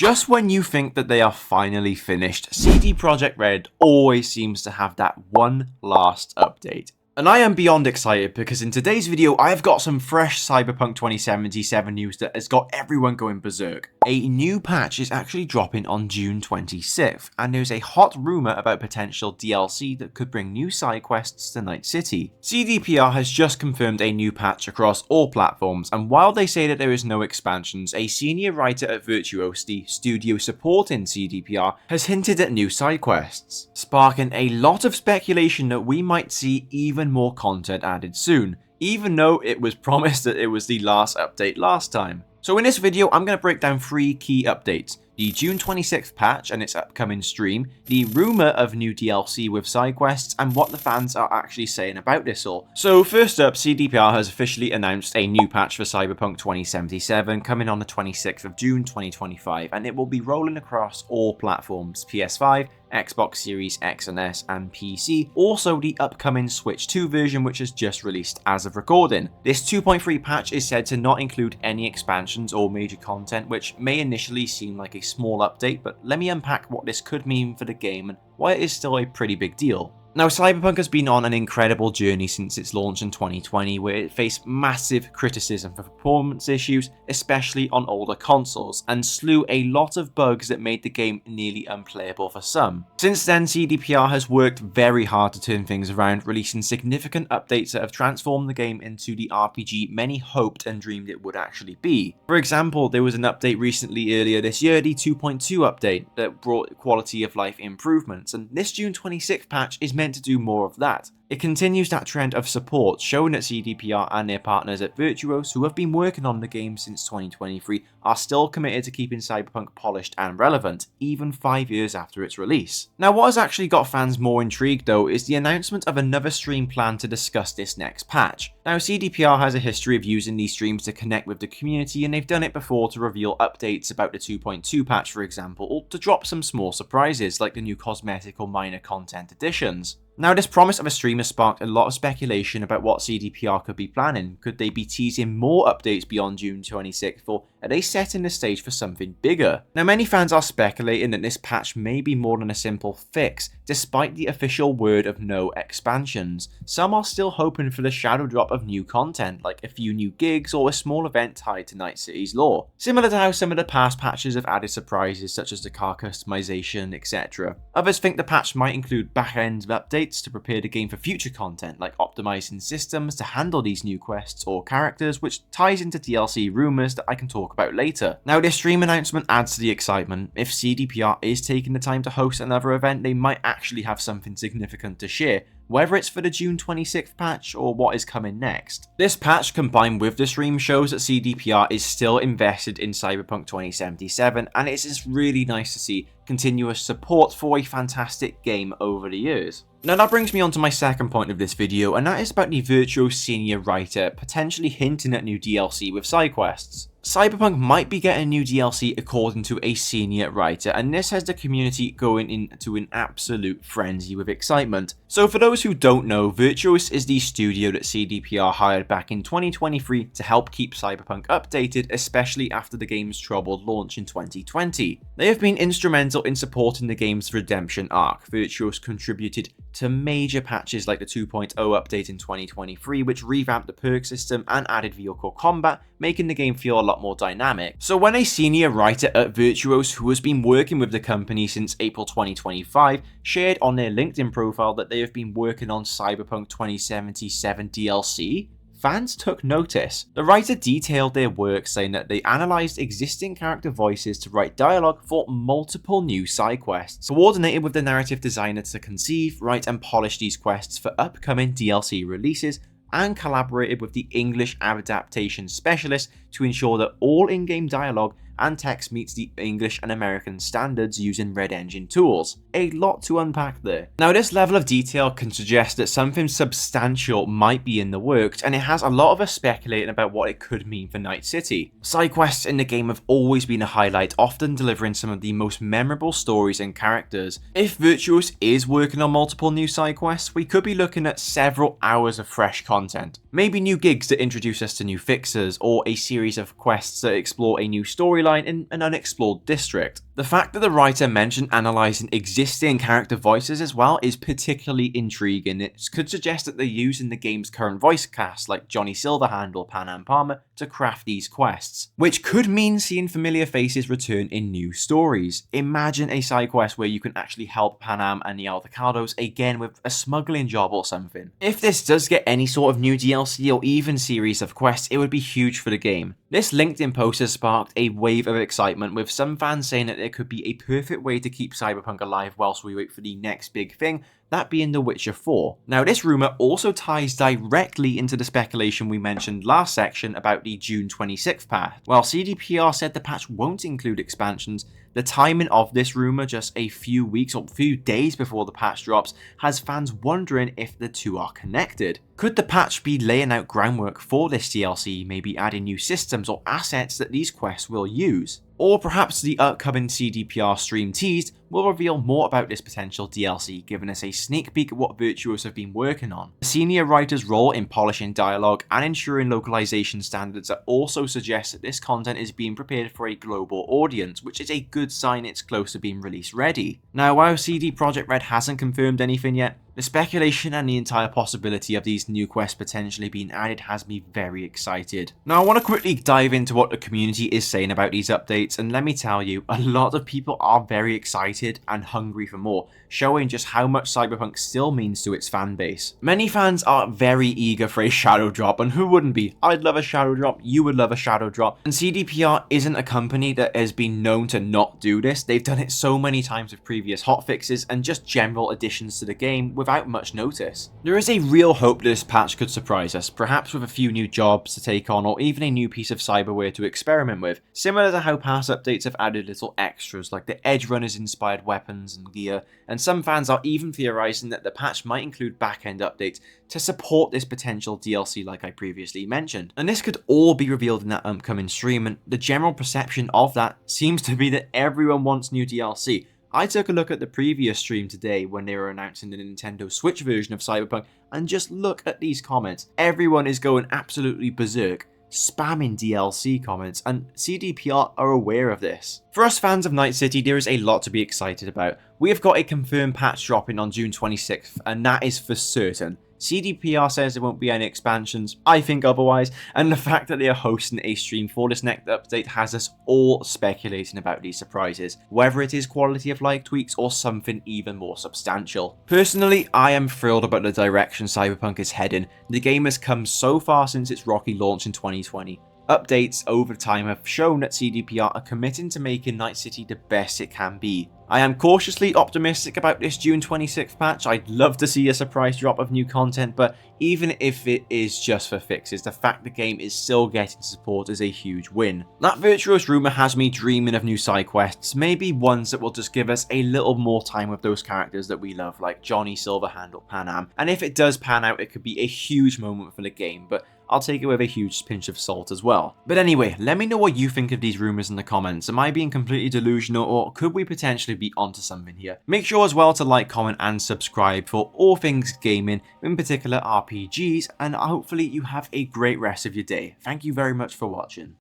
Just when you think that they are finally finished, CD Projekt Red always seems to have that one last update. And I am beyond excited because in today's video, I've got some fresh Cyberpunk 2077 news that has got everyone going berserk. A new patch is actually dropping on June 26th, and there's a hot rumor about potential DLC that could bring new side quests to Night City. CDPR has just confirmed a new patch across all platforms, and while they say that there is no expansions, a senior writer at Virtuos, the studio supporting CDPR, has hinted at new side quests, sparking a lot of speculation that we might see even more content added soon, even though it was promised that it was the last update last time. So in this video, I'm going to break down 3 key updates: the June 26th patch and its upcoming stream, the rumour of new DLC with side quests, and what the fans are actually saying about this all. So first up, CDPR has officially announced a new patch for Cyberpunk 2077 coming on the 26th of June 2025, and it will be rolling across all platforms: PS5, Xbox Series X and S, and PC, also the upcoming Switch 2 version which is just released as of recording. This 2.3 patch is said to not include any expansions or major content, which may initially seem like a small update, but let me unpack what this could mean for the game and why it is still a pretty big deal. Now, Cyberpunk has been on an incredible journey since its launch in 2020, where it faced massive criticism for performance issues, especially on older consoles, and slew a lot of bugs that made the game nearly unplayable for some. Since then, CDPR has worked very hard to turn things around, releasing significant updates that have transformed the game into the RPG many hoped and dreamed it would actually be. For example, there was an update recently earlier this year, the 2.2 update, that brought quality of life improvements, and this June 26th patch is meant to do more of that. It continues that trend of support, showing that CDPR and their partners at Virtuos, who have been working on the game since 2023, are still committed to keeping Cyberpunk polished and relevant, even 5 years after its release. Now, what has actually got fans more intrigued though is the announcement of another stream plan to discuss this next patch. Now, CDPR has a history of using these streams to connect with the community, and they've done it before to reveal updates about the 2.2 patch, for example, or to drop some small surprises like the new cosmetic or minor content additions. Now, this promise of a stream has sparked a lot of speculation about what CDPR could be planning. Could they be teasing more updates beyond June 26th, or are they setting the stage for something bigger? Now, many fans are speculating that this patch may be more than a simple fix, despite the official word of no expansions. Some are still hoping for the shadow drop of new content, like a few new gigs or a small event tied to Night City's lore, similar to how some of the past patches have added surprises such as the car customization, etc. Others think the patch might include back-end updates to prepare the game for future content, like optimizing systems to handle these new quests or characters, which ties into DLC rumors that I can talk about later. Now, this stream announcement adds to the excitement. If CDPR is taking the time to host another event, they might actually have something significant to share, whether it's for the June 26th patch or what is coming next. This patch combined with the stream shows that CDPR is still invested in Cyberpunk 2077, and it's just really nice to see continuous support for a fantastic game over the years. Now, that brings me on to my second point of this video, and that is about the Virtuos senior writer potentially hinting at new DLC with side quests. Cyberpunk might be getting new DLC according to a senior writer, and this has the community going into an absolute frenzy with excitement. So for those who don't know, Virtuos is the studio that CDPR hired back in 2023 to help keep Cyberpunk updated, especially after the game's troubled launch in 2020. They have been instrumental in supporting the game's redemption arc. Virtuos contributed to major patches like the 2.0 update in 2023, which revamped the perk system and added vehicle combat, making the game feel a lot more dynamic. So when a senior writer at Virtuos, who has been working with the company since April 2025, shared on their LinkedIn profile that they have been working on Cyberpunk 2077 DLC, fans took notice. The writer detailed their work, saying that they analysed existing character voices to write dialogue for multiple new side quests, coordinated with the narrative designer to conceive, write and polish these quests for upcoming DLC releases, and collaborated with the English adaptation specialist to ensure that all in-game dialogue and text meets the English and American standards using Red Engine tools. A lot to unpack there. Now, this level of detail can suggest that something substantial might be in the works, and it has a lot of us speculating about what it could mean for Night City. Side quests in the game have always been a highlight, often delivering some of the most memorable stories and characters. If Virtuos is working on multiple new side quests, we could be looking at several hours of fresh content. Maybe new gigs that introduce us to new fixers, or a series of quests that explore a new storyline storyline in an unexplored district. The fact that the writer mentioned analysing existing character voices as well is particularly intriguing. It could suggest that they're using the game's current voice cast, like Johnny Silverhand or Panam Palmer, to craft these quests, which could mean seeing familiar faces return in new stories. Imagine a side quest where you can actually help Panam and the Aldecados again with a smuggling job or something. If this does get any sort of new DLC or even series of quests, it would be huge for the game. This LinkedIn post has sparked a wave of excitement, with some fans saying that it could be a perfect way to keep Cyberpunk alive whilst we wait for the next big thing, that being The Witcher 4. Now, this rumour also ties directly into the speculation we mentioned last section about the June 26th patch. While CDPR said the patch won't include expansions, the timing of this rumour, just a few weeks or few days before the patch drops, has fans wondering if the two are connected. Could the patch be laying out groundwork for this DLC, maybe adding new systems or assets that these quests will use? Or perhaps the upcoming CDPR stream teased will reveal more about this potential DLC, giving us a sneak peek at what Virtuos have been working on. The senior writer's role in polishing dialogue and ensuring localization standards also suggests that this content is being prepared for a global audience, which is a good sign it's close to being release ready. Now, while CD Projekt Red hasn't confirmed anything yet, the speculation and the entire possibility of these new quests potentially being added has me very excited. Now, I want to quickly dive into what the community is saying about these updates, and let me tell you, a lot of people are very excited and hungry for more, showing just how much Cyberpunk still means to its fan base. Many fans are very eager for a shadow drop, and who wouldn't be? I'd love a shadow drop, you would love a shadow drop, and CDPR isn't a company that has been known to not do this. They've done it so many times with previous hotfixes and just general additions to the game without much notice. There is a real hope that this patch could surprise us, perhaps with a few new jobs to take on or even a new piece of cyberware to experiment with, similar to how past updates have added little extras like the Edge Runners inspired weapons and gear, and some fans are even theorizing that the patch might include back-end updates to support this potential DLC like I previously mentioned. And this could all be revealed in that upcoming stream, and the general perception of that seems to be that everyone wants new DLC. I took a look at the previous stream today when they were announcing the Nintendo Switch version of Cyberpunk, and just look at these comments. Everyone is going absolutely berserk, spamming DLC comments, and CDPR are aware of this. For us fans of Night City, there is a lot to be excited about. We have got a confirmed patch dropping on June 26th, and that is for certain. CDPR says there won't be any expansions, I think otherwise, and the fact that they are hosting a stream for this next update has us all speculating about these surprises, whether it is quality of life tweaks or something even more substantial. Personally, I am thrilled about the direction Cyberpunk is heading. The game has come so far since its rocky launch in 2020. Updates over time have shown that CDPR are committing to making Night City the best it can be. I am cautiously optimistic about this June 26th patch. I'd love to see a surprise drop of new content, but even if it is just for fixes, the fact the game is still getting support is a huge win. That Virtuos rumour has me dreaming of new side quests, maybe ones that will just give us a little more time with those characters that we love, like Johnny Silverhand or Panam. And if it does pan out, it could be a huge moment for the game, but I'll take it with a huge pinch of salt as well. But anyway, let me know what you think of these rumours in the comments. Am I being completely delusional, or could we potentially be onto something here? Make sure as well to like, comment and subscribe for all things gaming, in particular RPGs, and hopefully you have a great rest of your day. Thank you very much for watching.